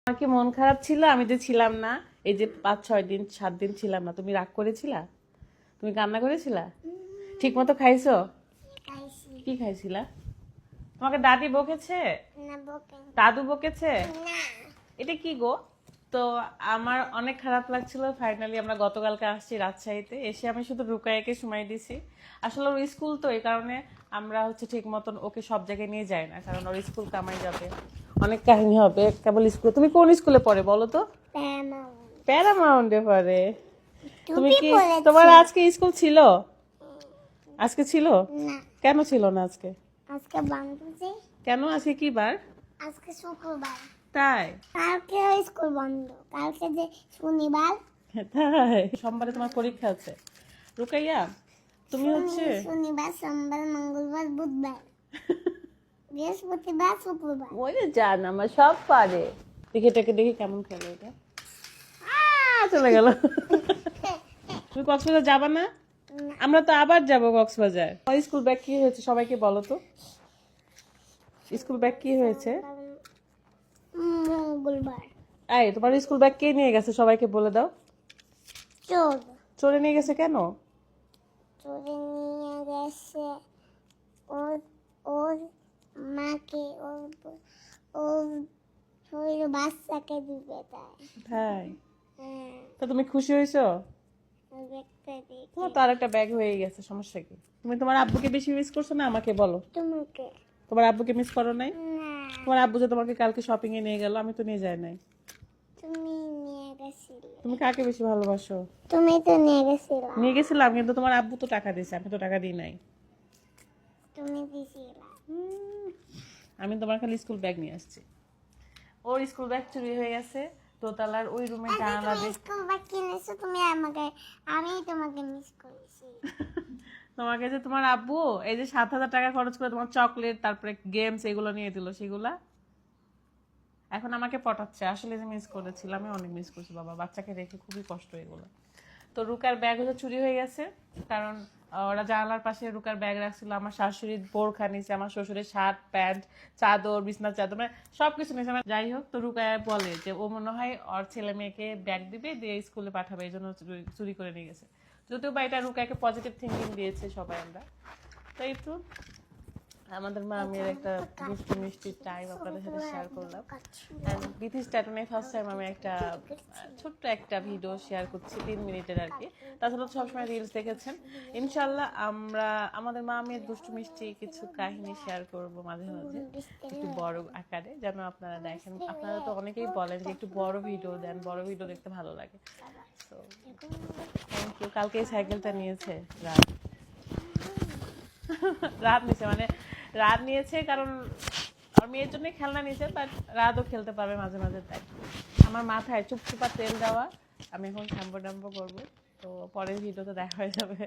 আমার কি মন খারাপ ছিল আমি যে ছিলাম না? এই যে 5-6 দিন 7 দিন ছিলাম না, তুমি রাগ করেছিলা? তুমি কান্না করেছিলা? ঠিক মতো খাইছো? কি খাইছিলা? তোমাকে দাদি বকেছে? দাদু বকেছে? এটা কি গো? তো আমার অনেক খারাপ লাগছিল। ফাইনালি আমরা গতকালকে আসছি রাজশাহীতে, এসে আমি শুধু রুকায়াকে সময় দিছি। আসলে ওর স্কুল তো, এই কারণে আমরা ঠিক মতন ওকে সব জায়গায় নিয়ে যাই না, কারণ ওর স্কুল কামাই যাবে, অনেক কাহিনী হবে কেবল স্কুলে। তুমি কোন স্কুলে পড়ে বলো তো? প্যারামাউন্টে পড়ে। তুমি কি, তোমার আজকে স্কুল ছিল? আজকে ছিল? কেন ছিল না আজকে? আজকে বন্ধ যে। কেন? আজকে কি বার? আজকে শুক্রবার। তাই? কালকে স্কুল বন্ধ, কালকে যে শনিবার। তাই? সোমবারে তোমার পরীক্ষা আছে রুকাইয়া। তুমি শনিবার, সোমবার, মঙ্গলবার, বুধবার, বৃহস্পতিবার, শুক্রবার। ওই জান আমার সব পারে। দেখি এটাকে, দেখি কেমন খেলে এটা। চলে গেল। তুমি কক্সবাজার যাবা না? আমরা তো আবার যাব কক্সবাজার। স্কুল ব্যাগ কি হয়েছে সবাইকে বলো তো। স্কুল ব্যাগ কি হয়েছে? মঙ্গলবার। এই তোমার স্কুল ব্যাগ কে নিয়ে গেছে সবাইকে বলে দাও। চোর। চোরে নিয়ে গেছে কেন? চোরে নিয়ে গেছে ওর ওর মাকে, ওর বাচ্চাকে দিবে তাই। তাই? হ্যাঁ, তো তুমি খুশি হয়েছো? ওই ব্যাগটা দিয়ে। তোমার তো আরেকটা ব্যাগ হয়ে গেছে, সমস্যা কি? তুমি তোমার আব্বুকে বেশি মিস করছো না আমাকে বলো? তোমাকে। তোমার আব্বুকে মিস করো নাই? না, তোমার আব্বু যে তোমাকে কালকে শপিং এ নিয়ে গেল, আমি তো নিয়ে যাই নাই। তুমি নিয়ে গেছিলে। তুমি কাকে বেশি ভালোবাসো? তুমি তো নিয়ে গেছিলে। নিয়ে গেছিলাম, কিন্তু তোমার আব্বু তো টাকা দিয়েছে, আমি তো টাকা দিই নাই। তুমি দিছিলে। আমি তোমার খালি স্কুল ব্যাগ নিয়ে আসছি। ওর স্কুল ব্যাগ চুরি হয়ে গেছে দোতলার ওই রুমে জানালা দিয়ে। স্কুল ব্যাগ কিনেছো তুমি আমাকে, আমি তোমাকে মিস করেছি। তোমাকে যে তোমার আব্বু এই যে 7,000 টাকা খরচ করে তোমার চকলেট তারপরে গেমস এগুলো নিয়ে দিল, সেগুলা এখন আমাকে পটাচ্ছে। আসলে যে মিস করেছিলাম, আমি অনেক মিস করছি বাবা, বাচ্চাকে রেখে খুবই কষ্ট এগুলো। তো রুকার ব্যাগ চুরি হয়ে গেছে, কারণ ওরা জানালার পাশে রুকার ব্যাগ রাখছিল। আমার শাশুড়ির বোরখা নিছে, আমার শ্বশুরের শার্ট প্যান্ট চাদর বিছনার চাদর, মানে সবকিছু নিছে। যাই হোক, তো রুকায় বলে যে ও মনে হয় ওর ছেলে মেয়েকে ব্যাগ দিবে, দিয়ে স্কুলে পাঠাবে, এই জন্য চুরি করে নিয়ে গেছে। যদিও বা এটা রুকাকে পজিটিভ থিঙ্কিং দিয়েছে সবাই আমরা। তো এই তো আমাদের মামির একটা দুষ্টু মিষ্টি টাইম আপনাদের সাথে শেয়ার করলাম। বিথিস ট্যাটনে ফার্স্ট টাইম আমি একটা ছোট্ট একটা ভিডিও শেয়ার করছি, 3 মিনিটের আর কি। তাছাড়া তো সবসময় রিলস দেখেছেন। ইনশাল্লাহ আমরা আমাদের মামির দুষ্টু মিষ্টি কিছু কাহিনী শেয়ার করব মাঝে মাঝে, একটু বড় আকারে, যেন আপনারা দেখেন। আপনারা তো অনেকেই বলেন যে একটু বড় ভিডিও দেন, বড় ভিডিও দেখতে ভালো লাগে। তো থ্যাংক ইউ। কালকে এই সাইকেলটা নিয়েছে রাত। রাত নিছে মানে রাত নিয়েছে কারণ আর মেয়ের জন্য খেলনা নিয়েছে, বাট রাতও খেলতে পারবে মাঝে মাঝে। তাই আমার মাথায় চুপচুপা তেল দেওয়া, আমি এখন শ্যাম্পু ট্যাম্পু করবো। তো পরের ভিডিওতে দেখা হয়ে যাবে।